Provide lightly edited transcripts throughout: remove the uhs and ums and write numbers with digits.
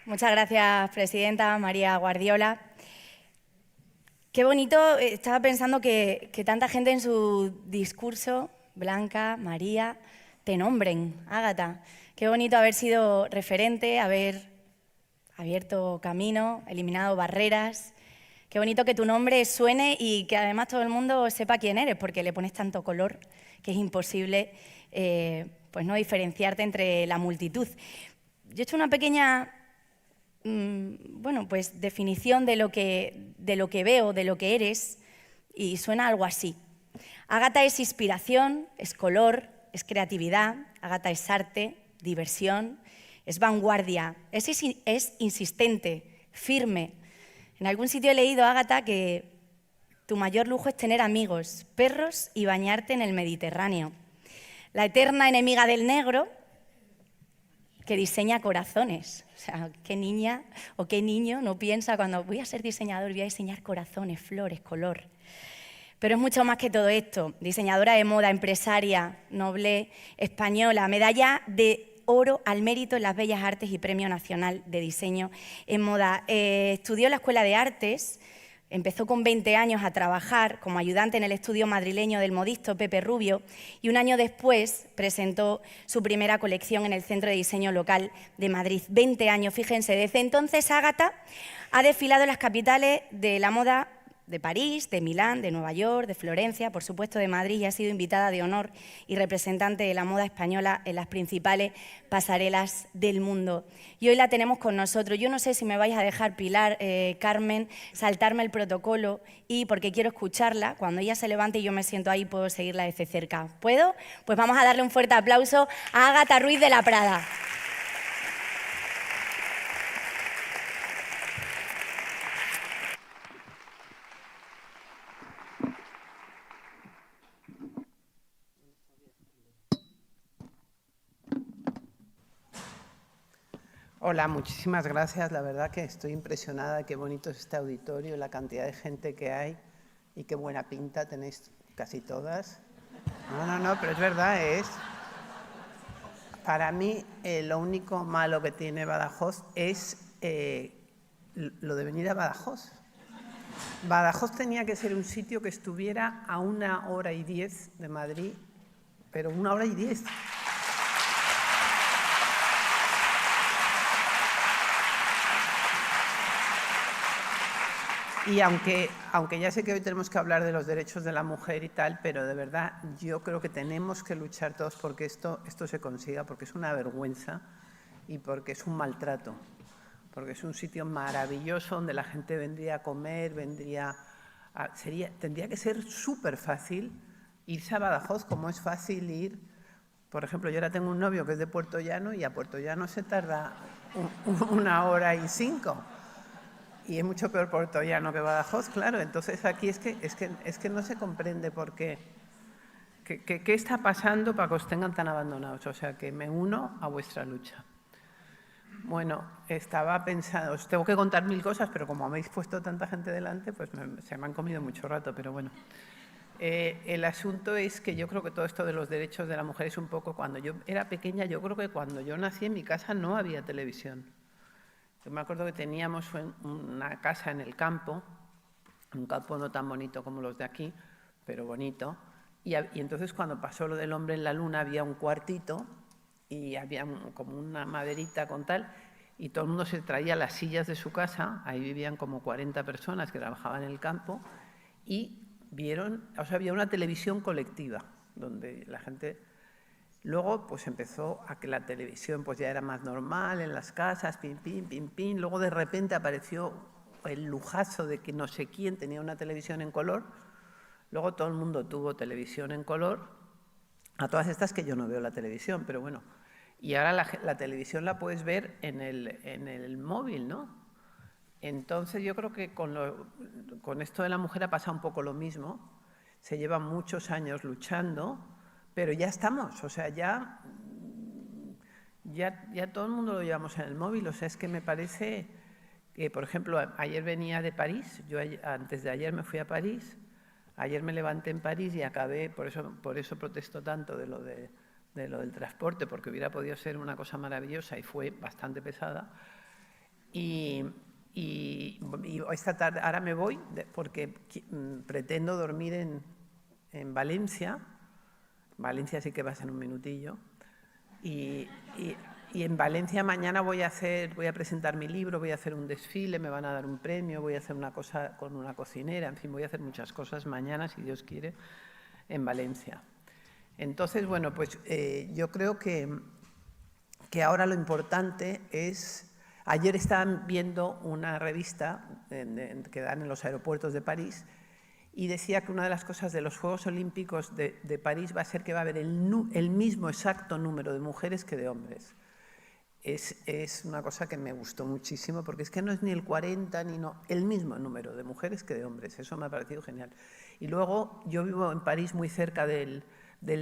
Muchas gracias, presidenta María Guardiola. Qué bonito, estaba pensando que tanta gente en su discurso, Blanca, María, te nombren, Ágata. Qué bonito haber sido referente, haber abierto camino, eliminado barreras. Qué bonito que tu nombre suene y que además todo el mundo sepa quién eres, porque le pones tanto color que es imposible pues no diferenciarte entre la multitud. Yo he hecho una pequeña pues definición de lo que veo, de lo que eres, y suena algo así. Ágata es inspiración, es color, es creatividad, Ágata es arte, diversión, es vanguardia, es insistente, firme. En algún sitio he leído, Ágata, que tu mayor lujo es tener amigos, perros y bañarte en el Mediterráneo. La eterna enemiga del negro, que diseña corazones. O sea, qué niña o qué niño no piensa cuando voy a ser diseñador, voy a diseñar corazones, flores, color. Pero es mucho más que todo esto. Diseñadora de moda, empresaria, noble, española, medalla de oro al mérito en las bellas artes y Premio Nacional de Diseño en Moda. Estudió en la Escuela de Artes. Empezó con 20 años a trabajar como ayudante en el estudio madrileño del modisto Pepe Rubio y un año después presentó su primera colección en el Centro de Diseño Local de Madrid. 20 años, fíjense. Desde entonces Ágata ha desfilado en las capitales de la moda de París, de Milán, de Nueva York, de Florencia, por supuesto de Madrid, y ha sido invitada de honor y representante de la moda española en las principales pasarelas del mundo. Y hoy la tenemos con nosotros. Yo no sé si me vais a dejar, Pilar, Carmen, saltarme el protocolo y porque quiero escucharla. Cuando ella se levante y yo me siento ahí, puedo seguirla desde cerca. ¿Puedo? Pues vamos a darle un fuerte aplauso a Ágata Ruiz de la Prada. Hola, muchísimas gracias. La verdad que estoy impresionada, qué bonito es este auditorio, la cantidad de gente que hay y qué buena pinta tenéis casi todas. No, pero es verdad, Para mí, lo único malo que tiene Badajoz es lo de venir a Badajoz. Badajoz tenía que ser un sitio que estuviera a 1h10 de Madrid, pero 1h10. Y aunque ya sé que hoy tenemos que hablar de los derechos de la mujer y tal, pero de verdad yo creo que tenemos que luchar todos porque esto se consiga, porque es una vergüenza y porque es un maltrato, porque es un sitio maravilloso donde la gente vendría a comer, tendría que ser súper fácil irse a Badajoz, como es fácil ir. Por ejemplo, yo ahora tengo un novio que es de Puerto Llano y a Puerto Llano se tarda 1h05. Y es mucho peor Puerto Llano que Badajoz, claro. Entonces aquí es que no se comprende por qué. ¿Qué está pasando para que os tengan tan abandonados? O sea, que me uno a vuestra lucha. Bueno, estaba pensando, os tengo que contar 1000 cosas, pero como habéis puesto tanta gente delante, pues se me han comido mucho rato, pero bueno. El asunto es que yo creo que todo esto de los derechos de la mujer es un poco, cuando yo era pequeña, yo creo que cuando yo nací en mi casa no había televisión. Yo me acuerdo que teníamos una casa en el campo, un campo no tan bonito como los de aquí, pero bonito, y entonces cuando pasó lo del hombre en la luna había un cuartito y había como una maderita con tal, y todo el mundo se traía las sillas de su casa, ahí vivían como 40 personas que trabajaban en el campo, y había una televisión colectiva, donde la gente... Luego pues empezó a que la televisión pues ya era más normal en las casas, pim, pim, pim, pim. Luego de repente apareció el lujazo de que no sé quién tenía una televisión en color. Luego todo el mundo tuvo televisión en color. A todas estas que yo no veo la televisión, pero bueno. Y ahora la televisión la puedes ver en el móvil, ¿no? Entonces yo creo que con esto de la mujer ha pasado un poco lo mismo. Se llevan muchos años luchando, pero ya estamos, o sea, ya todo el mundo lo llevamos en el móvil. O sea, es que me parece que, por ejemplo, ayer venía de París, yo antes de ayer me fui a París, ayer me levanté en París y acabé, por eso protesto tanto de lo del transporte, porque hubiera podido ser una cosa maravillosa y fue bastante pesada. Y esta tarde, ahora me voy porque pretendo dormir en Valencia. Valencia sí que va a ser un minutillo. Y en Valencia mañana voy a presentar mi libro, voy a hacer un desfile, me van a dar un premio, voy a hacer una cosa con una cocinera, en fin, voy a hacer muchas cosas mañana, si Dios quiere, en Valencia. Entonces, bueno, pues yo creo que ahora lo importante es... Ayer estaban viendo una revista que dan en los aeropuertos de París y decía que una de las cosas de los Juegos Olímpicos de París va a ser que va a haber el mismo exacto número de mujeres que de hombres. Es una cosa que me gustó muchísimo, porque es que no es ni el 40 ni no, el mismo número de mujeres que de hombres. Eso me ha parecido genial. Y luego yo vivo en París muy cerca del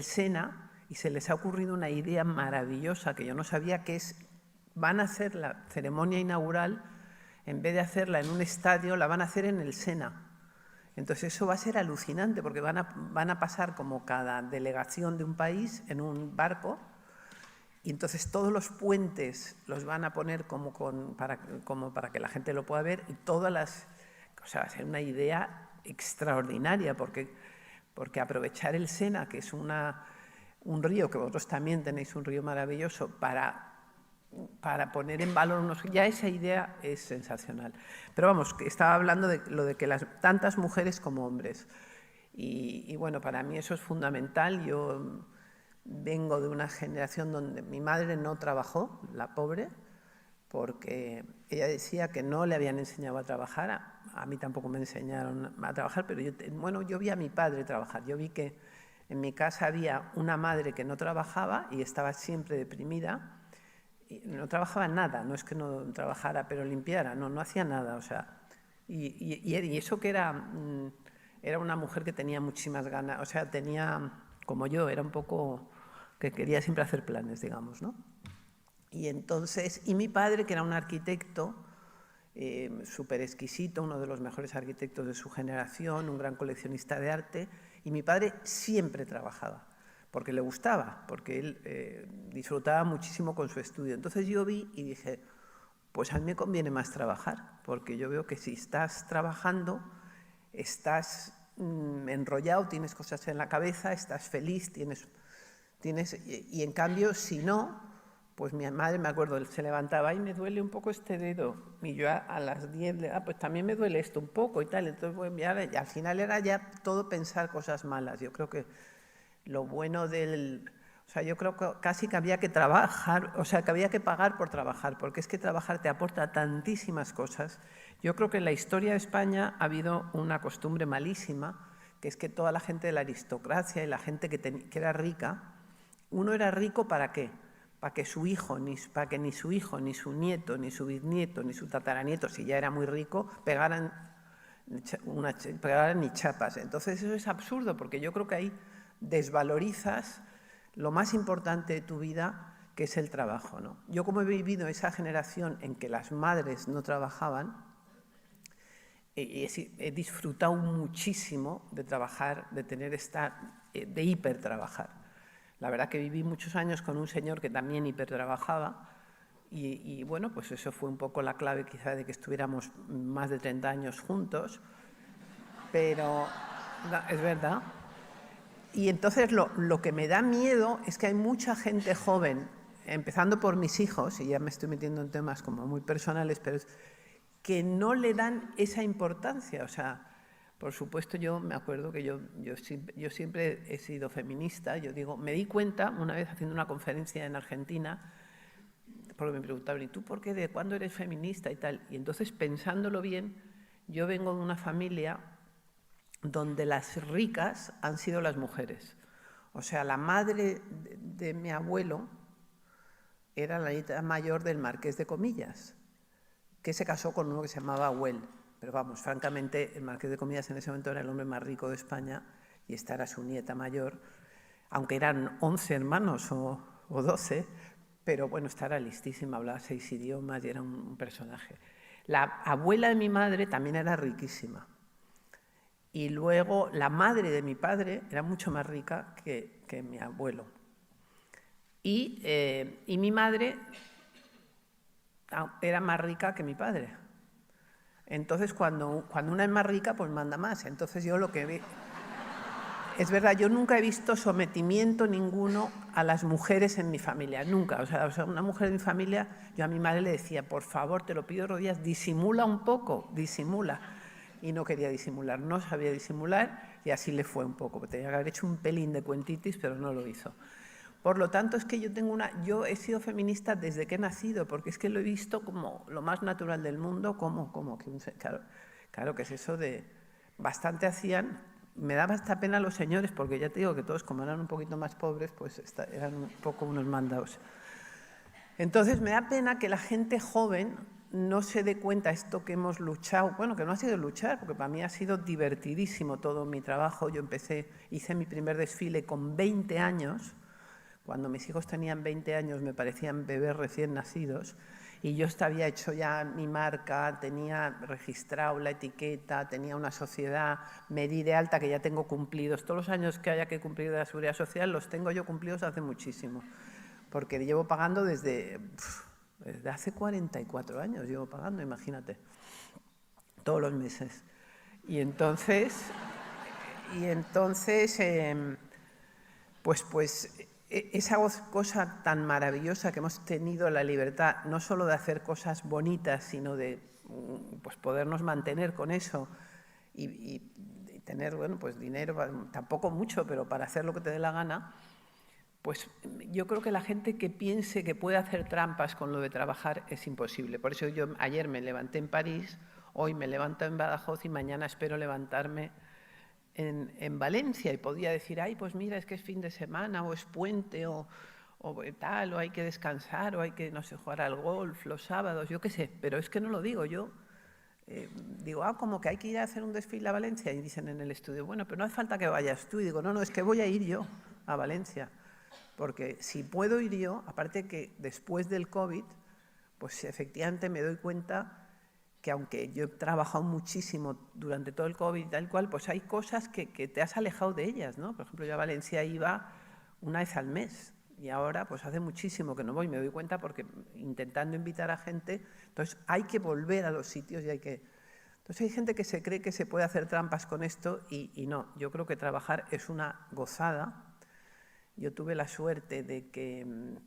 Sena y se les ha ocurrido una idea maravillosa que yo no sabía, que es: van a hacer la ceremonia inaugural, en vez de hacerla en un estadio, la van a hacer en el Sena. Entonces eso va a ser alucinante, porque van a pasar como cada delegación de un país en un barco, y entonces todos los puentes los van a poner como para que la gente lo pueda ver, y todas las... O sea, va a ser una idea extraordinaria, porque aprovechar el Sena, que es un río, que vosotros también tenéis un río maravilloso, para poner en valor ya esa idea es sensacional. Pero vamos, que estaba hablando de lo de que tantas mujeres como hombres. Y bueno, para mí eso es fundamental. Yo vengo de una generación donde mi madre no trabajó, la pobre, porque ella decía que no le habían enseñado a trabajar. A mí tampoco me enseñaron a trabajar, pero yo vi a mi padre trabajar. Yo vi que en mi casa había una madre que no trabajaba y estaba siempre deprimida. Y no trabajaba nada, no es que no trabajara, pero limpiara, no hacía nada, o sea, y eso que era una mujer que tenía muchísimas ganas, o sea, como yo, era un poco que quería siempre hacer planes, digamos, ¿no? Y entonces, y mi padre, que era un arquitecto súper exquisito, uno de los mejores arquitectos de su generación, un gran coleccionista de arte, y mi padre siempre trabajaba, porque le gustaba, porque él disfrutaba muchísimo con su estudio. Entonces yo vi y dije, pues a mí me conviene más trabajar, porque yo veo que si estás trabajando, estás enrollado, tienes cosas en la cabeza, estás feliz, y en cambio, si no, pues mi madre, me acuerdo, se levantaba y me duele un poco este dedo, y yo a las 10, pues también me duele esto un poco y tal, entonces voy a mirar, y al final era ya todo pensar cosas malas. Yo creo que lo bueno o sea, yo creo que casi que había que trabajar, o sea, que había que pagar por trabajar, porque es que trabajar te aporta tantísimas cosas. Yo creo que en la historia de España ha habido una costumbre malísima, que es que toda la gente de la aristocracia y la gente que era rica, uno era rico ¿para qué? Para que ni su hijo, ni su nieto, ni su bisnieto, ni su tataranieto, si ya era muy rico, pegaran ni chapas. Entonces eso es absurdo, porque yo creo que ahí desvalorizas lo más importante de tu vida, que es el trabajo, ¿no? Yo, como he vivido esa generación en que las madres no trabajaban, he disfrutado muchísimo de trabajar, de hipertrabajar. La verdad que viví muchos años con un señor que también hipertrabajaba, y bueno, pues eso fue un poco la clave quizá de que estuviéramos más de 30 años juntos, pero es verdad. Y entonces lo que me da miedo es que hay mucha gente joven, empezando por mis hijos, y ya me estoy metiendo en temas como muy personales, pero que no le dan esa importancia. O sea, por supuesto, yo me acuerdo que yo siempre he sido feminista. Me di cuenta una vez haciendo una conferencia en Argentina, porque me preguntaban, ¿y tú por qué, de cuándo eres feminista y tal? Y entonces, pensándolo bien, yo vengo de una familia donde las ricas han sido las mujeres. O sea, la madre de mi abuelo era la nieta mayor del marqués de Comillas, que se casó con uno que se llamaba Güell. Pero vamos, francamente, el marqués de Comillas en ese momento era el hombre más rico de España, y esta era su nieta mayor, aunque eran 11 hermanos o 12, pero bueno, esta era listísima, hablaba 6 idiomas y era un personaje. La abuela de mi madre también era riquísima. Y luego la madre de mi padre era mucho más rica que mi abuelo. Y mi madre era más rica que mi padre. Entonces, cuando una es más rica, pues manda más. Entonces, yo lo que vi... Es verdad, yo nunca he visto sometimiento ninguno a las mujeres en mi familia, nunca. O sea, una mujer en mi familia, yo a mi madre le decía, por favor, te lo pido de rodillas, disimula un poco, disimula. Y no quería disimular, no sabía disimular y así le fue un poco. Tenía que haber hecho un pelín de cuentitis, pero no lo hizo. Por lo tanto, es que yo he sido feminista desde que he nacido, porque es que lo he visto como lo más natural del mundo, claro que es eso de... Bastante hacían... Me daba hasta pena a los señores, porque ya te digo que todos, como eran un poquito más pobres, pues eran un poco unos mandados. Entonces, me da pena que la gente joven no se dé cuenta esto que hemos luchado, bueno, que no ha sido luchar, porque para mí ha sido divertidísimo todo mi trabajo. Yo hice mi primer desfile con 20 años, cuando mis hijos tenían 20 años me parecían bebés recién nacidos, y yo había hecho ya mi marca, tenía registrado la etiqueta, tenía una sociedad, me di de alta, que ya tengo cumplidos. Todos los años que haya que cumplir de la Seguridad Social los tengo yo cumplidos hace muchísimo, porque llevo pagando desde hace 44 años, llevo pagando, imagínate, todos los meses. Y entonces esa cosa tan maravillosa que hemos tenido, la libertad, no solo de hacer cosas bonitas, sino de pues, podernos mantener con eso y tener, bueno, pues dinero, tampoco mucho, pero para hacer lo que te dé la gana, pues yo creo que la gente que piense que puede hacer trampas con lo de trabajar es imposible. Por eso yo ayer me levanté en París, hoy me levanto en Badajoz y mañana espero levantarme en Valencia, y podía decir, ay, pues mira, es que es fin de semana, o es puente, o tal, o hay que descansar, o hay que, no sé, jugar al golf los sábados, yo qué sé, pero es que no lo digo yo. Digo, como que hay que ir a hacer un desfile a Valencia, y dicen en el estudio, bueno, pero no hace falta que vayas tú, y digo, no, es que voy a ir yo a Valencia, porque si puedo ir yo, aparte que después del COVID, pues efectivamente me doy cuenta que aunque yo he trabajado muchísimo durante todo el COVID y tal cual, pues hay cosas que te has alejado de ellas, ¿no? Por ejemplo, yo a Valencia iba una vez al mes y ahora pues hace muchísimo que no voy, me doy cuenta porque intentando invitar a gente, entonces hay que volver a los sitios y hay que... Entonces hay gente que se cree que se puede hacer trampas con esto y no, yo creo que trabajar es una gozada. Yo tuve la suerte de que...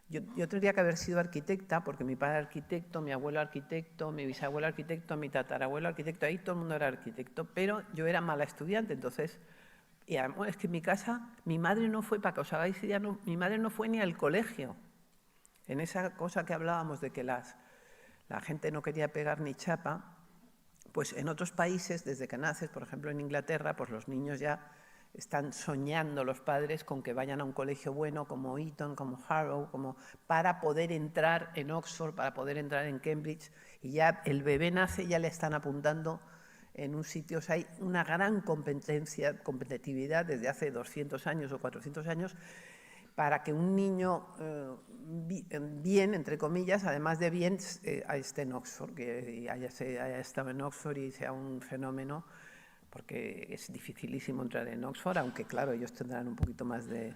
Yo tendría que haber sido arquitecta, porque mi padre era arquitecto, mi abuelo arquitecto, mi bisabuelo arquitecto, mi tatarabuelo arquitecto, ahí todo el mundo era arquitecto, pero yo era mala estudiante, entonces... Y además es que en mi casa, mi madre no fue, para que os hagáis idea, mi madre no fue ni al colegio. En esa cosa que hablábamos de que la gente no quería pegar ni chapa, pues en otros países, desde que naces, por ejemplo en Inglaterra, pues los niños ya están soñando los padres con que vayan a un colegio bueno como Eton, como Harrow, para poder entrar en Oxford, para poder entrar en Cambridge, y ya el bebé nace y ya le están apuntando en un sitio. O sea, hay una gran competitividad desde hace 200 años o 400 años para que un niño bien, entre comillas, además de bien, esté en Oxford, que haya estado en Oxford y sea un fenómeno, porque es dificilísimo entrar en Oxford, aunque claro, ellos tendrán un poquito más de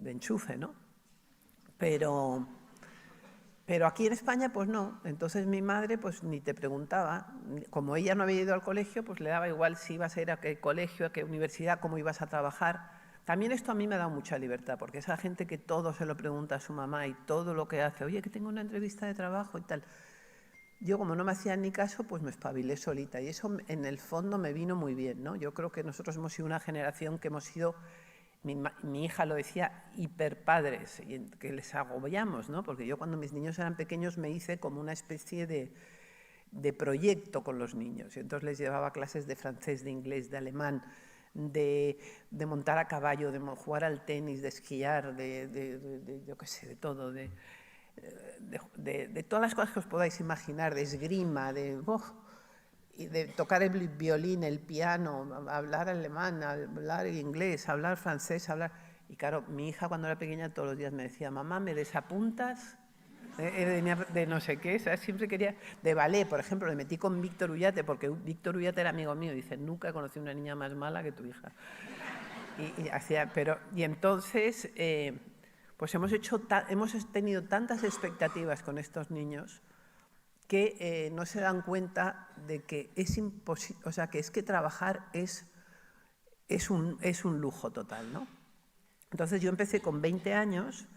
enchufe, ¿no? Pero aquí en España, pues no. Entonces mi madre, pues ni te preguntaba. Como ella no había ido al colegio, pues le daba igual si ibas a ir a qué colegio, a qué universidad, cómo ibas a trabajar. También esto a mí me ha dado mucha libertad, porque esa gente que todo se lo pregunta a su mamá y todo lo que hace, oye, que tengo una entrevista de trabajo y tal. Yo, como no me hacían ni caso, pues me espabilé solita, y eso en el fondo me vino muy bien, ¿no? Yo creo que nosotros hemos sido una generación que hemos sido, mi hija lo decía, hiperpadres, y que les agobiamos, ¿no? Porque yo cuando mis niños eran pequeños me hice como una especie de proyecto con los niños, y entonces les llevaba clases de francés, de inglés, de alemán, de montar a caballo, de jugar al tenis, de esquiar, yo qué sé, de todo, de todas las cosas que os podáis imaginar, de esgrima, y de tocar el violín, el piano, hablar alemán, hablar inglés, hablar francés, Y claro, mi hija cuando era pequeña todos los días me decía, mamá, ¿me desapuntas? De no sé qué, ¿sabes? Siempre quería... De ballet, por ejemplo, le metí con Víctor Ullate, porque Víctor Ullate era amigo mío, y dice, nunca he conocido una niña más mala que tu hija. Y entonces... pues hemos tenido tantas expectativas con estos niños que no se dan cuenta de que es imposible, o sea, que es que trabajar es un lujo total, ¿no? Entonces yo empecé con 20 años,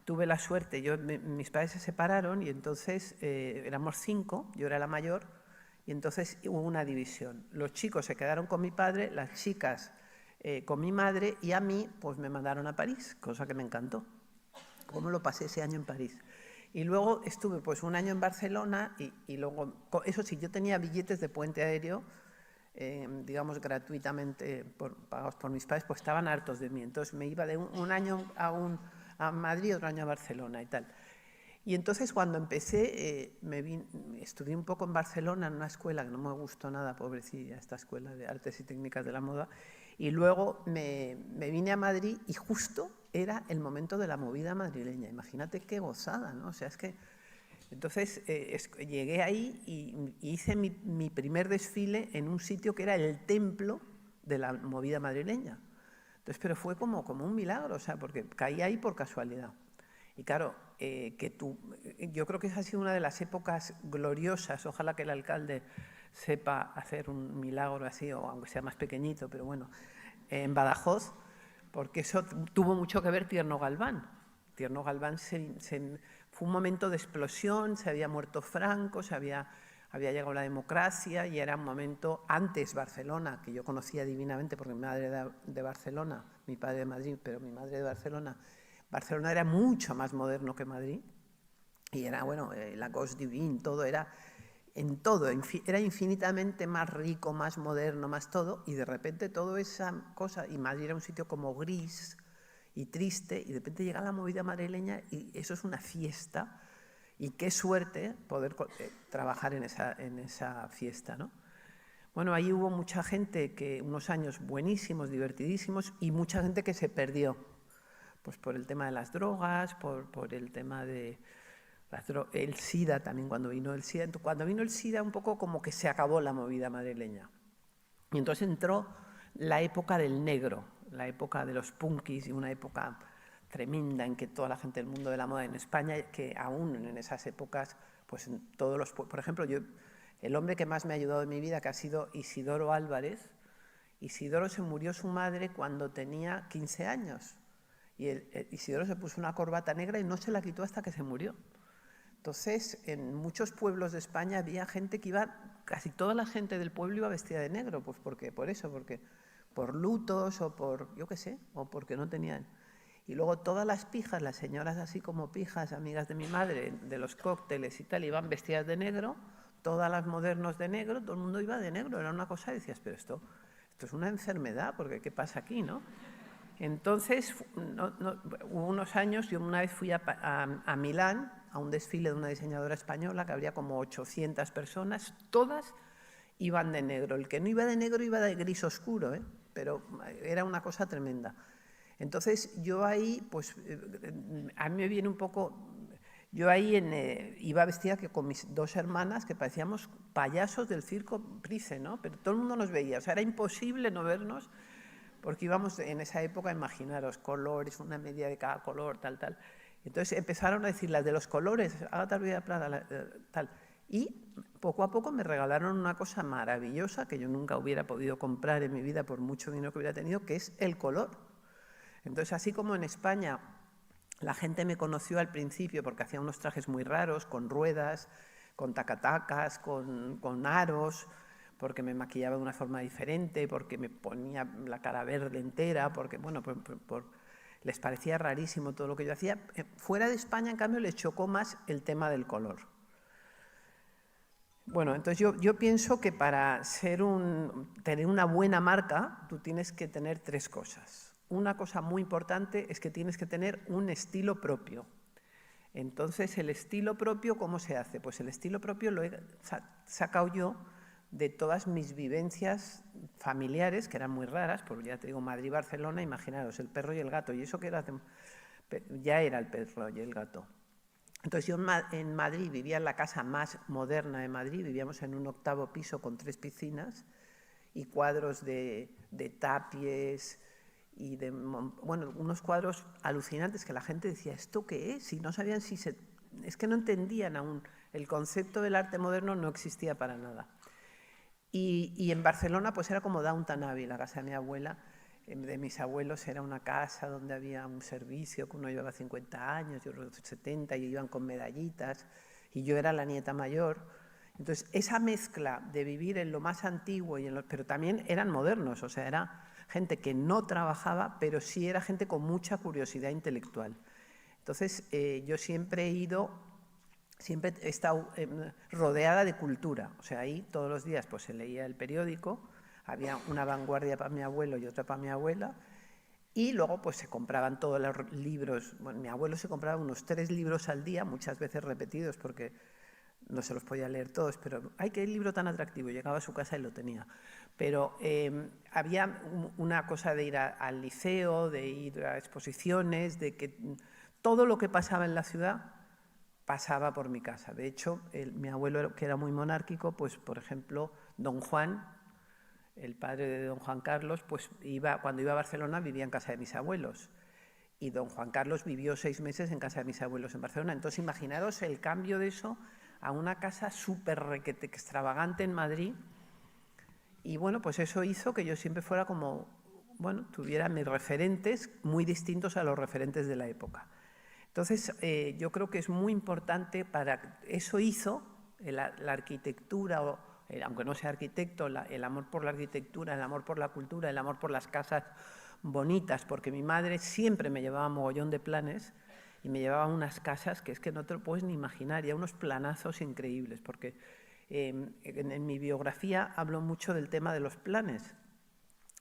tuve la suerte, mis padres se separaron y entonces éramos 5, yo era la mayor, y entonces hubo una división. Los chicos se quedaron con mi padre, las chicas con mi madre, y a mí pues me mandaron a París, cosa que me encantó. ¿Cómo lo pasé ese año en París? Y luego estuve pues un año en Barcelona y luego, eso sí, yo tenía billetes de puente aéreo, digamos gratuitamente pagados por mis padres, pues estaban hartos de mí. Entonces me iba de un año a Madrid, otro año a Barcelona y tal. Y entonces cuando empecé, estudié un poco en Barcelona en una escuela que no me gustó nada, pobrecilla, esta escuela de artes y técnicas de la moda, y luego me vine a Madrid y justo era el momento de la movida madrileña. Imagínate qué gozada, ¿no? O sea, es que... Entonces llegué ahí y hice mi primer desfile en un sitio que era el templo de la movida madrileña. Entonces, pero fue como un milagro, o sea, porque caí ahí por casualidad. Y claro, yo creo que esa ha sido una de las épocas gloriosas. Ojalá que el alcalde sepa hacer un milagro así, o aunque sea más pequeñito, pero bueno, en Badajoz, porque eso tuvo mucho que ver Tierno Galván. Tierno Galván fue un momento de explosión, se había muerto Franco, había llegado la democracia y era un momento antes Barcelona, que yo conocía divinamente porque mi madre era de Barcelona, mi padre de Madrid, pero mi madre de Barcelona. Barcelona era mucho más moderno que Madrid y era, bueno, la Gauche Divine, todo era, era infinitamente más rico, más moderno, más todo, y de repente toda esa cosa, y Madrid era un sitio como gris y triste, y de repente llega la movida madrileña y eso es una fiesta, y qué suerte poder trabajar en esa fiesta, ¿no? Bueno, ahí hubo mucha gente, unos años buenísimos, divertidísimos, y mucha gente que se perdió, pues por el tema de las drogas, por el tema de el SIDA también, cuando vino el SIDA. Cuando vino el SIDA un poco como que se acabó la movida madrileña. Y entonces entró la época del negro, la época de los punkis, y una época tremenda en que toda la gente del mundo de la moda en España, que aún en esas épocas, pues en todos los... Por ejemplo, el hombre que más me ha ayudado en mi vida, que ha sido Isidoro Álvarez, Isidoro se murió su madre cuando tenía 15 años. Y Isidoro se puso una corbata negra y no se la quitó hasta que se murió. Entonces, en muchos pueblos de España había gente que iba, casi toda la gente del pueblo iba vestida de negro, pues porque por lutos o por, yo qué sé, o porque no tenían. Y luego todas las pijas, las señoras así como pijas, amigas de mi madre, de los cócteles y tal, iban vestidas de negro, todas las modernos de negro, todo el mundo iba de negro, era una cosa, y decías, pero esto es una enfermedad, porque ¿qué pasa aquí, no? Entonces, hubo unos años, yo una vez fui a Milán, a un desfile de una diseñadora española, que habría como 800 personas, todas iban de negro. El que no iba de negro iba de gris oscuro, pero era una cosa tremenda. Entonces, yo ahí, pues, a mí me viene un poco... Yo ahí iba vestida con mis 2 hermanas, que parecíamos payasos del circo Price, ¿no? Pero todo el mundo nos veía, o sea, era imposible no vernos, porque íbamos en esa época, imaginaros, colores, una media de cada color, tal. Entonces empezaron a decir las de los colores, Ágata Ruiz de Prada, tal. Y poco a poco me regalaron una cosa maravillosa que yo nunca hubiera podido comprar en mi vida por mucho dinero que hubiera tenido, que es el color. Entonces, así como en España la gente me conoció al principio porque hacía unos trajes muy raros, con ruedas, con tacatacas, con aros, porque me maquillaba de una forma diferente, porque me ponía la cara verde entera, porque, bueno, les parecía rarísimo todo lo que yo hacía. Fuera de España, en cambio, les chocó más el tema del color. Bueno, entonces yo pienso que para tener una buena marca, tú tienes que tener 3 cosas. Una cosa muy importante es que tienes que tener un estilo propio. Entonces, el estilo propio, ¿cómo se hace? Pues el estilo propio lo he sacado yo de todas mis vivencias familiares, que eran muy raras, porque ya te digo, Madrid, Barcelona, imaginaros, el perro y el gato, y eso que ya era el perro y el gato. Entonces yo en Madrid vivía en la casa más moderna de Madrid, vivíamos en un 8º piso con 3 piscinas y cuadros de Tapies y de, bueno, unos cuadros alucinantes que la gente decía, ¿esto qué es? Y no sabían si se... Es que no entendían aún. El concepto del arte moderno no existía para nada. Y en Barcelona pues era como Downton Abbey, la casa de mi abuela, de mis abuelos, era una casa donde había un servicio, que uno llevaba 50 años, yo 70, y iban con medallitas, y yo era la nieta mayor. Entonces, esa mezcla de vivir en lo más antiguo, pero también eran modernos, o sea, era gente que no trabajaba, pero sí era gente con mucha curiosidad intelectual. Entonces, yo siempre he estado rodeada de cultura, o sea, ahí todos los días pues se leía el periódico, había una vanguardia para mi abuelo y otra para mi abuela, y luego pues se compraban todos los libros. Bueno, mi abuelo se compraba unos 3 libros al día, muchas veces repetidos porque no se los podía leer todos, pero ¡ay, qué libro tan atractivo! Llegaba a su casa y lo tenía. Pero había una cosa de ir al liceo, de ir a exposiciones, de que todo lo que pasaba en la ciudad pasaba por mi casa. De hecho, mi abuelo, que era muy monárquico, pues por ejemplo, don Juan, el padre de don Juan Carlos, pues cuando iba a Barcelona vivía en casa de mis abuelos. Y don Juan Carlos vivió 6 meses en casa de mis abuelos en Barcelona. Entonces, imaginaros el cambio de eso a una casa súper extravagante en Madrid. Y bueno, pues eso hizo que yo siempre fuera como, bueno, tuviera mis referentes muy distintos a los referentes de la época. Entonces, yo creo que es muy importante eso hizo la arquitectura, aunque no sea arquitecto, el amor por la arquitectura, el amor por la cultura, el amor por las casas bonitas, porque mi madre siempre me llevaba mogollón de planes y me llevaba unas casas que es que no te lo puedes ni imaginar, y a unos planazos increíbles, porque en mi biografía hablo mucho del tema de los planes.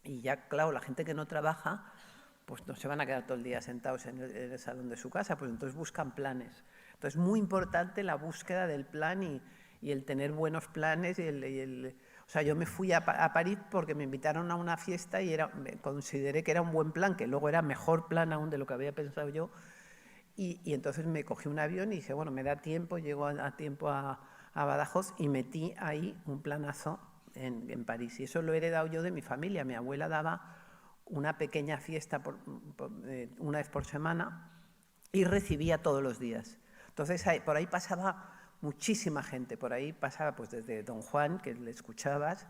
Y ya, claro, la gente que no trabaja pues no se van a quedar todo el día sentados en el salón de su casa, pues entonces buscan planes. Entonces, muy importante la búsqueda del plan y el tener buenos planes. O sea, yo me fui a París porque me invitaron a una fiesta y consideré que era un buen plan, que luego era mejor plan aún de lo que había pensado yo. Y entonces me cogí un avión y dije, bueno, me da tiempo, llego a tiempo a Badajoz, y metí ahí un planazo en París. Y eso lo he heredado yo de mi familia. Mi abuela daba una pequeña fiesta una vez por semana y recibía todos los días. Entonces, por ahí pasaba muchísima gente. Por ahí pasaba pues desde don Juan, que le escuchabas,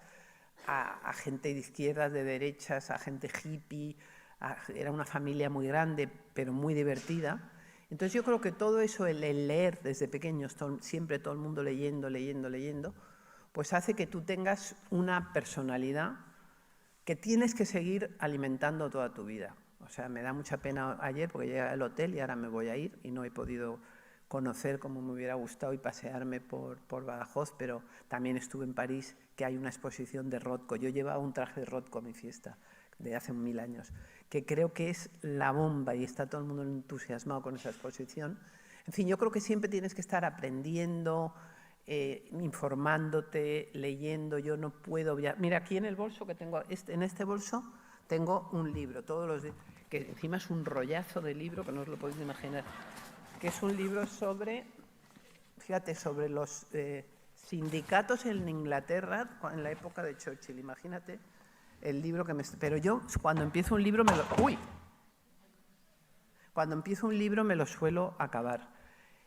a gente de izquierdas, de derechas, a gente hippie. Era una familia muy grande, pero muy divertida. Entonces, yo creo que todo eso, el leer desde pequeños, siempre todo el mundo leyendo, pues hace que tú tengas una personalidad que tienes que seguir alimentando toda tu vida. O sea, me da mucha pena ayer porque llegué al hotel y ahora me voy a ir y no he podido conocer como me hubiera gustado y pasearme por Badajoz, pero también estuve en París, que hay una exposición de Rothko. Yo llevaba un traje de Rothko a mi fiesta de hace 1000 años, que creo que es la bomba y está todo el mundo entusiasmado con esa exposición. En fin, yo creo que siempre tienes que estar aprendiendo, informándote, leyendo. Yo no puedo... Mira, aquí en el bolso que tengo, en este bolso tengo un libro, todos los días, que encima es un rollazo de libro que no os lo podéis imaginar, que es un libro sobre, fíjate, sobre los sindicatos en Inglaterra en la época de Churchill. Imagínate el libro que me... Pero yo, cuando empiezo un libro me lo... ¡Uy! Cuando empiezo un libro me lo suelo acabar.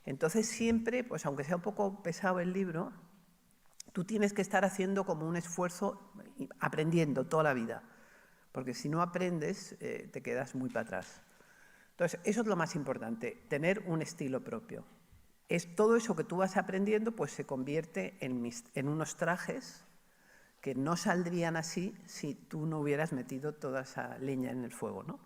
Entonces siempre, pues aunque sea un poco pesado el libro, tú tienes que estar haciendo como un esfuerzo, aprendiendo toda la vida, porque si no aprendes te quedas muy para atrás. Entonces, eso es lo más importante, tener un estilo propio. Todo eso que tú vas aprendiendo pues se convierte en unos trajes que no saldrían así si tú no hubieras metido toda esa leña en el fuego, ¿no?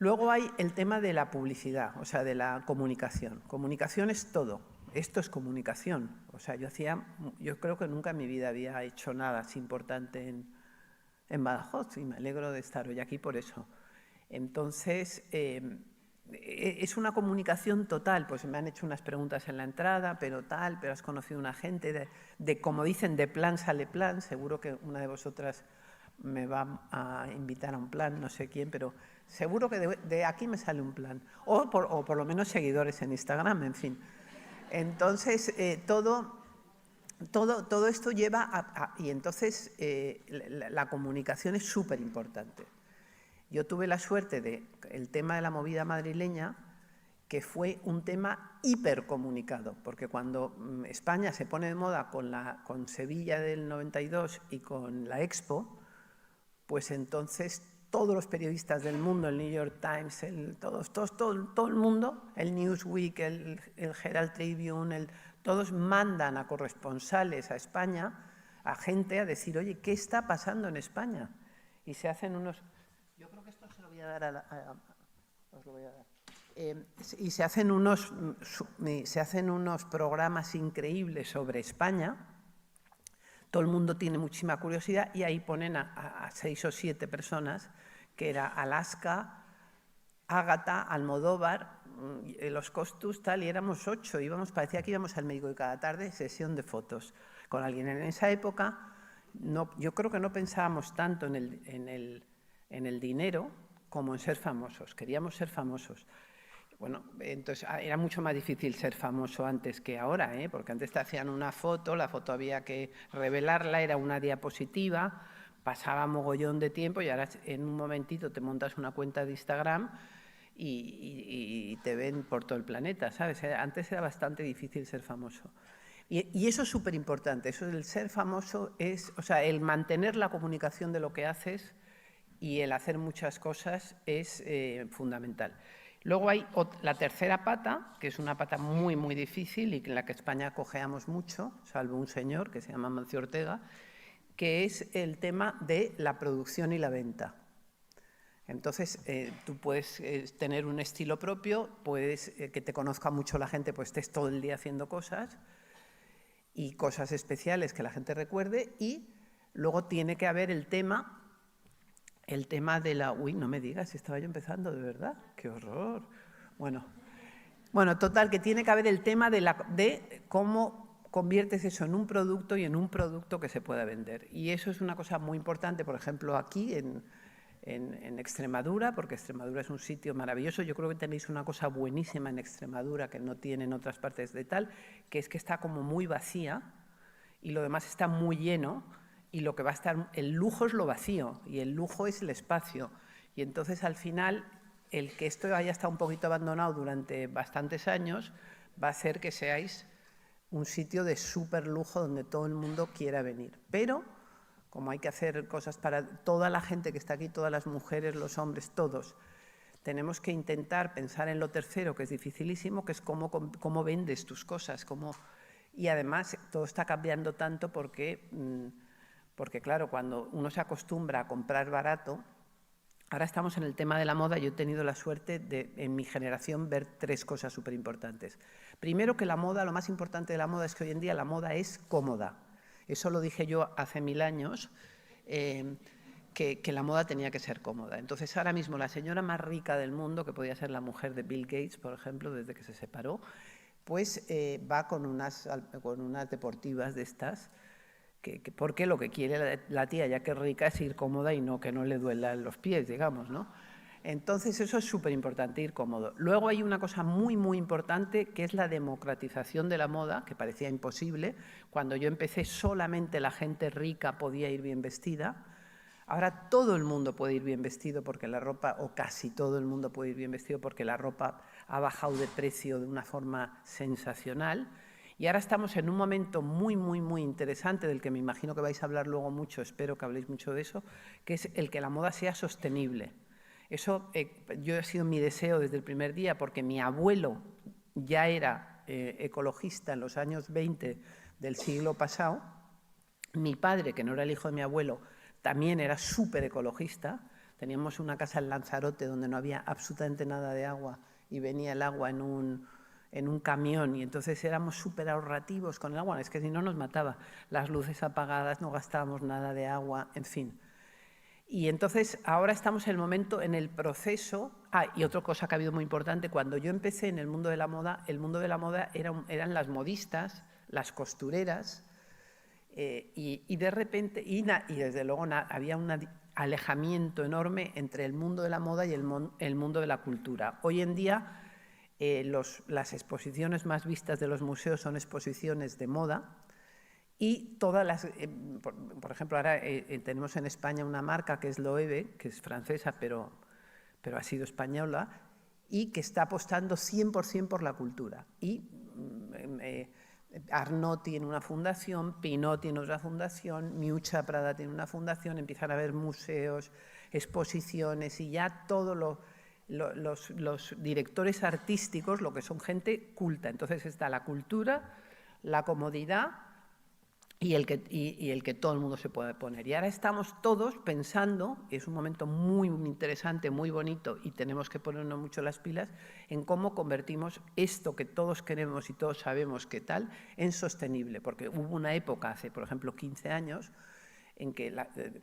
Luego hay el tema de la publicidad, o sea, de la comunicación. Comunicación es todo. Esto es comunicación. O sea, yo creo que nunca en mi vida había hecho nada así importante en Badajoz y me alegro de estar hoy aquí por eso. Entonces, es una comunicación total. Pues me han hecho unas preguntas en la entrada, pero has conocido a una gente, como dicen, de plan sale plan. Seguro que una de vosotras me va a invitar a un plan, no sé quién, pero seguro que de aquí me sale un plan. O por lo menos seguidores en Instagram, en fin. Entonces, todo esto lleva y entonces la comunicación es súper importante. Yo tuve la suerte del tema de la movida madrileña, que fue un tema hipercomunicado, porque cuando España se pone de moda con Sevilla del 92 y con la Expo, pues entonces todos los periodistas del mundo, el New York Times, todo el mundo, el Newsweek, el Herald Tribune, todos mandan a corresponsales a España, a gente a decir, oye, ¿qué está pasando en España? Y se hacen unos... Yo creo que esto se lo voy a dar os lo voy a dar. Y se hacen unos programas increíbles sobre España. Todo el mundo tiene muchísima curiosidad y ahí ponen a 6 o 7 personas, que era Alaska, Ágata, Almodóvar, los Costus, tal, y éramos 8, parecía que íbamos al médico de cada tarde, sesión de fotos con alguien. En esa época, yo creo que no pensábamos tanto en el dinero como en ser famosos, queríamos ser famosos. Bueno, entonces era mucho más difícil ser famoso antes que ahora, porque antes te hacían una foto, la foto había que revelarla, era una diapositiva, pasaba mogollón de tiempo y ahora en un momentito te montas una cuenta de Instagram y te ven por todo el planeta, ¿sabes? Antes era bastante difícil ser famoso. Y eso es súper importante, eso del ser famoso es, o sea, el mantener la comunicación de lo que haces y el hacer muchas cosas es fundamental. Luego hay la tercera pata, que es una pata muy, muy difícil y en la que España cojeamos mucho, salvo un señor que se llama Mancio Ortega, que es el tema de la producción y la venta. Entonces, tú puedes tener un estilo propio, puedes que te conozca mucho la gente, pues estés todo el día haciendo cosas y cosas especiales que la gente recuerde, y luego tiene que haber el tema de la... Uy, no me digas, estaba yo empezando, de verdad, qué horror. Bueno, total, que tiene que haber el tema de cómo conviertes eso en un producto y en un producto que se pueda vender. Y eso es una cosa muy importante, por ejemplo, aquí en Extremadura, porque Extremadura es un sitio maravilloso. Yo creo que tenéis una cosa buenísima en Extremadura que no tienen otras partes de tal, que es que está como muy vacía y lo demás está muy lleno. Y lo que va a estar, el lujo es lo vacío y el lujo es el espacio. Y entonces al final, el que esto haya estado un poquito abandonado durante bastantes años va a hacer que seáis un sitio de súper lujo donde todo el mundo quiera venir. Pero, como hay que hacer cosas para toda la gente que está aquí, todas las mujeres, los hombres, todos, tenemos que intentar pensar en lo tercero, que es dificilísimo, que es cómo vendes tus cosas. Y además todo está cambiando tanto porque claro, cuando uno se acostumbra a comprar barato, ahora estamos en el tema de la moda. Yo he tenido la suerte de, en mi generación, ver 3 cosas súper importantes. Primero, que la moda, lo más importante de la moda es que hoy en día la moda es cómoda. Eso lo dije yo hace 1000 años, que la moda tenía que ser cómoda. Entonces, ahora mismo la señora más rica del mundo, que podía ser la mujer de Bill Gates, por ejemplo, desde que se separó, pues va con unas deportivas de estas, porque lo que quiere la tía, ya que es rica, es ir cómoda y no que no le duelan los pies, digamos, ¿no? Entonces, eso es súper importante, ir cómodo. Luego hay una cosa muy, muy importante, que es la democratización de la moda, que parecía imposible. Cuando yo empecé, solamente la gente rica podía ir bien vestida. Ahora todo el mundo puede ir bien vestido porque la ropa, o casi todo el mundo puede ir bien vestido porque la ropa ha bajado de precio de una forma sensacional. Y ahora estamos en un momento muy, muy, muy interesante, del que me imagino que vais a hablar luego mucho, espero que habléis mucho de eso, que es el que la moda sea sostenible. Eso yo ha sido mi deseo desde el primer día, porque mi abuelo ya era ecologista en los años 20 del siglo pasado. Mi padre, que no era el hijo de mi abuelo, también era súper ecologista. Teníamos una casa en Lanzarote donde no había absolutamente nada de agua y venía el agua en un camión, y entonces éramos súper ahorrativos con el agua. Es que si no nos mataba. Las luces apagadas, no gastábamos nada de agua, en fin. Y entonces ahora estamos en el momento, en el proceso. Y otra cosa que ha habido muy importante, cuando yo empecé en el mundo de la moda, eran las modistas, las costureras, y de repente, y desde luego había un alejamiento enorme entre el mundo de la moda y el mundo de la cultura. Hoy en día las exposiciones más vistas de los museos son exposiciones de moda, Y todas las, por ejemplo, ahora tenemos en España una marca que es Loewe, que es francesa, pero ha sido española, y que está apostando 100% por la cultura. Y Arnaud tiene una fundación, Pinot tiene otra fundación, Miuccia Prada tiene una fundación, empiezan a haber museos, exposiciones, y ya todos los directores artísticos, lo que son gente culta. Entonces está la cultura, la comodidad y el que todo el mundo se puede poner. Y ahora estamos todos pensando, es un momento muy interesante, muy bonito, y tenemos que ponernos mucho las pilas en cómo convertimos esto que todos queremos y todos sabemos que tal, en sostenible. Porque hubo una época, hace por ejemplo 15 años, en que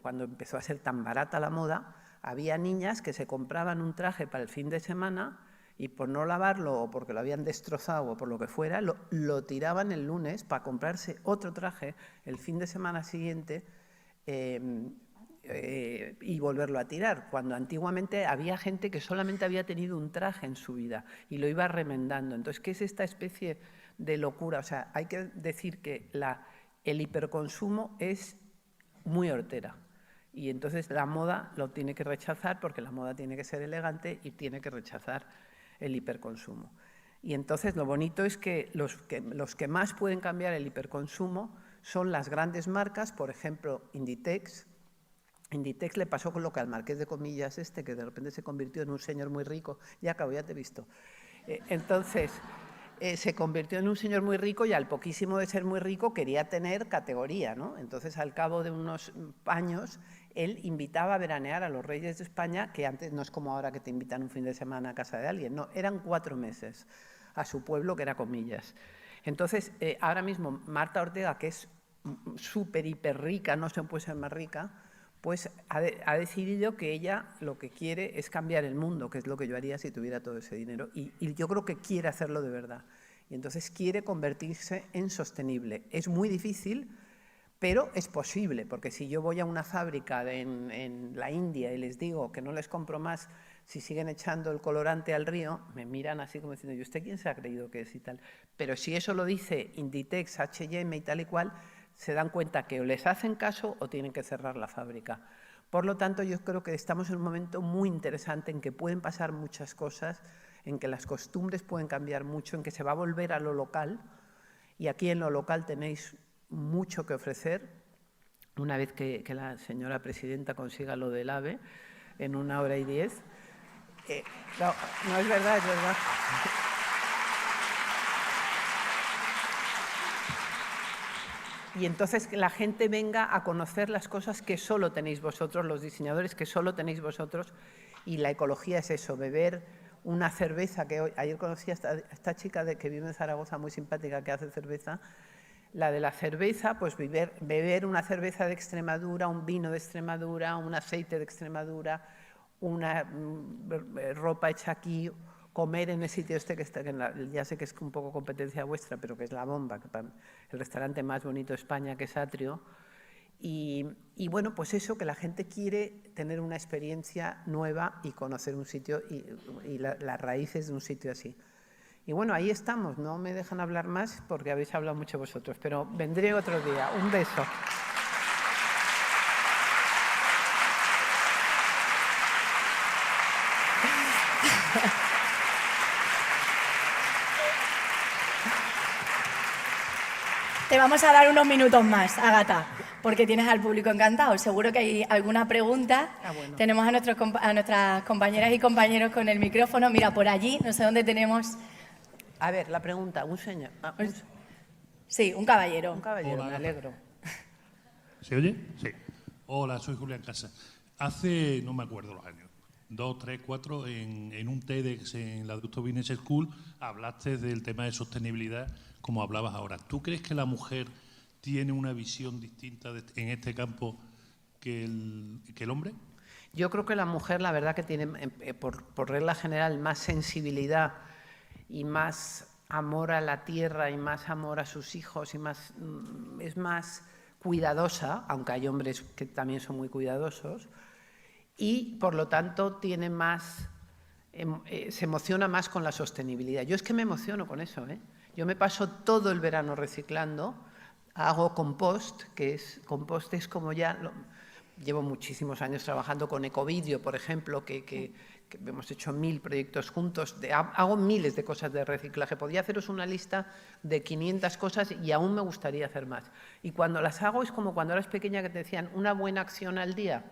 cuando empezó a ser tan barata la moda, había niñas que se compraban un traje para el fin de semana y por no lavarlo o porque lo habían destrozado o por lo que fuera, lo tiraban el lunes para comprarse otro traje el fin de semana siguiente y volverlo a tirar, cuando antiguamente había gente que solamente había tenido un traje en su vida y lo iba remendando. Entonces, ¿qué es esta especie de locura? O sea, hay que decir que el hiperconsumo es muy hortera. Y entonces la moda lo tiene que rechazar, porque la moda tiene que ser elegante y tiene que rechazar el hiperconsumo. Y entonces lo bonito es que los que más pueden cambiar el hiperconsumo son las grandes marcas, por ejemplo, Inditex. Inditex le pasó con lo que al Marqués de Comillas que de repente se convirtió en un señor muy rico. Ya acabo, ya te he visto. Entonces, se convirtió en un señor muy rico y al poquísimo de ser muy rico quería tener categoría, ¿no? Entonces, al cabo de unos años, él invitaba a veranear a los reyes de España, que antes no es como ahora que te invitan un fin de semana a casa de alguien, no, eran 4 meses a su pueblo, que era Comillas. Entonces, ahora mismo Marta Ortega, que es súper, hiper rica, no se puede ser más rica, pues ha decidido que ella lo que quiere es cambiar el mundo, que es lo que yo haría si tuviera todo ese dinero, y yo creo que quiere hacerlo de verdad. Y entonces quiere convertirse en sostenible. Es muy difícil, pero es posible, porque si yo voy a una fábrica en la India y les digo que no les compro más si siguen echando el colorante al río, me miran así como diciendo, ¿y usted quién se ha creído que es y tal? Pero si eso lo dice Inditex, H&M y tal y cual, se dan cuenta que o les hacen caso o tienen que cerrar la fábrica. Por lo tanto, yo creo que estamos en un momento muy interesante en que pueden pasar muchas cosas, en que las costumbres pueden cambiar mucho, en que se va a volver a lo local, y aquí en lo local tenéis mucho que ofrecer, una vez que la señora presidenta consiga lo del AVE en 1 hora y 10. No es verdad, es verdad. Y entonces que la gente venga a conocer las cosas que solo tenéis vosotros, los diseñadores que solo tenéis vosotros, y la ecología es eso, beber una cerveza, que ayer conocí a esta chica que vive en Zaragoza, muy simpática, que hace cerveza. La de la cerveza, pues beber una cerveza de Extremadura, un vino de Extremadura, un aceite de Extremadura, una ropa hecha aquí, comer en el sitio que está, ya sé que es un poco competencia vuestra, pero que es La Bomba, el restaurante más bonito de España, que es Atrio. Y bueno, pues eso, que la gente quiere tener una experiencia nueva y conocer un sitio y las raíces de un sitio así. Y bueno, ahí estamos, no me dejan hablar más porque habéis hablado mucho vosotros, pero vendré otro día. Un beso. Te vamos a dar unos minutos más, Ágata, porque tienes al público encantado. Seguro que hay alguna pregunta. Bueno. Tenemos a nuestras compañeras y compañeros con el micrófono. Mira, por allí, no sé dónde tenemos. A ver, la pregunta, un señor. Sí, un caballero. Un caballero, Hola. me alegro. ¿Se oye? Sí. Hola, soy Julián Casa. Hace, no me acuerdo los años, 2, 3, 4, en un TEDx en la Ducto Business School, hablaste del tema de sostenibilidad, como hablabas ahora. ¿Tú crees que la mujer tiene una visión distinta en este campo que el hombre? Yo creo que la mujer, la verdad, que tiene, por regla general, más sensibilidad y más amor a la tierra y más amor a sus hijos y es más cuidadosa, aunque hay hombres que también son muy cuidadosos, y por lo tanto tiene más, se emociona más con la sostenibilidad. Yo es que me emociono con eso, ¿eh? Yo me paso todo el verano reciclando. hago compost, compost es como ya... Llevo muchísimos años trabajando con Ecovidrio, por ejemplo, que hemos hecho 1000 proyectos juntos. Hago miles de cosas de reciclaje. Podría haceros una lista de 500 cosas y aún me gustaría hacer más. Y cuando las hago es como cuando eras pequeña que te decían una buena acción al día.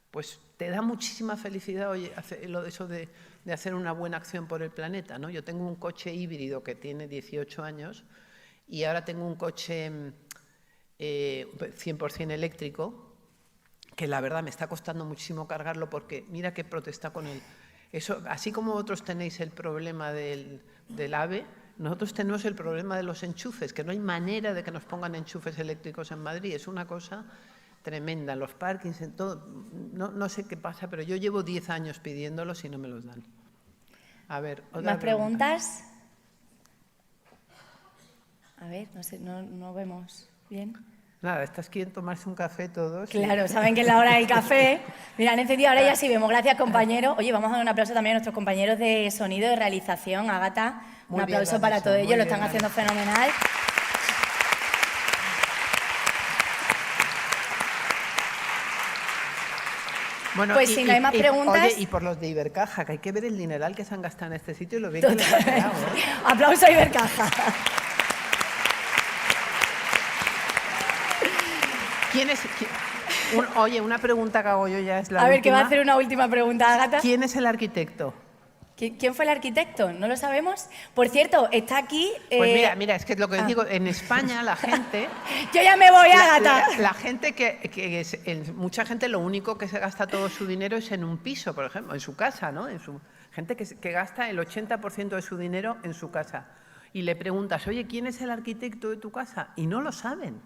Pues te da muchísima felicidad oye, eso de hacer una buena acción por el planeta, ¿no? Yo tengo un coche híbrido que tiene 18 años y ahora tengo un coche 100% eléctrico, que la verdad me está costando muchísimo cargarlo porque mira que protesta con él. Eso, así como vosotros tenéis el problema del AVE, nosotros tenemos el problema de los enchufes, que no hay manera de que nos pongan enchufes eléctricos en Madrid. Es una cosa tremenda, los parkings, en todo. No sé qué pasa, pero yo llevo 10 años pidiéndolos y no me los dan. A ver, ¿más preguntas? A ver, no sé, no vemos bien. Nada, estas quieren tomarse un café todos. Claro, saben que es la hora del café. Mira, han encendido, ahora ya sí vemos. Gracias, compañeros. Oye, vamos a dar un aplauso también a nuestros compañeros de sonido y de realización. Ágata, un aplauso para todos ellos, lo están haciendo fenomenal. Bueno, pues si no hay más preguntas... Oye, y por los de Ibercaja, que hay que ver el dineral que se han gastado en este sitio y lo bien que les ha quedado, ¿eh? Aplauso a Ibercaja. Oye, una pregunta que hago yo ya es la última. A ver, que va a hacer una última pregunta, Ágata. ¿Quién es el arquitecto? ¿Quién fue el arquitecto? ¿No lo sabemos? Por cierto, está aquí... Pues mira, es que es lo que digo, en España la gente... Yo ya me voy, Ágata. La gente mucha gente lo único que se gasta todo su dinero es en un piso, por ejemplo, en su casa, ¿no? Gente que gasta el 80% de su dinero en su casa. Y le preguntas, oye, ¿quién es el arquitecto de tu casa? Y no lo saben.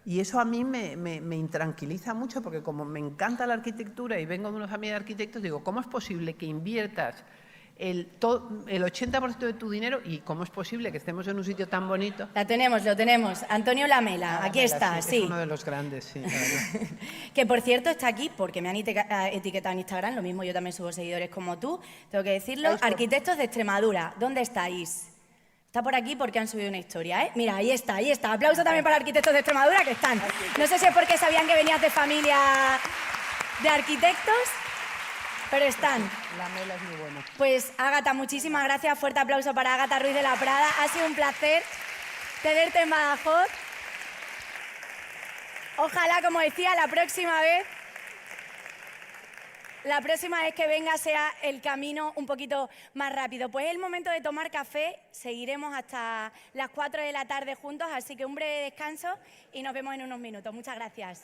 Y eso a mí me intranquiliza mucho porque como me encanta la arquitectura y vengo de una familia de arquitectos, digo, ¿cómo es posible que inviertas el 80% de tu dinero y cómo es posible que estemos en un sitio tan bonito? Lo tenemos. Antonio Lamela, aquí está, sí. Es uno de los grandes, sí. Que por cierto está aquí porque me han etiquetado en Instagram, lo mismo yo también subo seguidores como tú, tengo que decirlo. Arquitectos de Extremadura, ¿dónde estáis? Está por aquí porque han subido una historia, ¿eh? Mira, ahí está. Aplauso también para arquitectos de Extremadura que están. No sé si es porque sabían que venías de familia de arquitectos, pero están. La mela es muy buena. Pues Ágata, muchísimas gracias. Fuerte aplauso para Ágata Ruiz de la Prada. Ha sido un placer tenerte en Badajoz. Ojalá, como decía, la próxima vez que venga sea el camino un poquito más rápido. Pues es el momento de tomar café, seguiremos hasta las 4 de la tarde juntos, así que un breve descanso y nos vemos en unos minutos. Muchas gracias.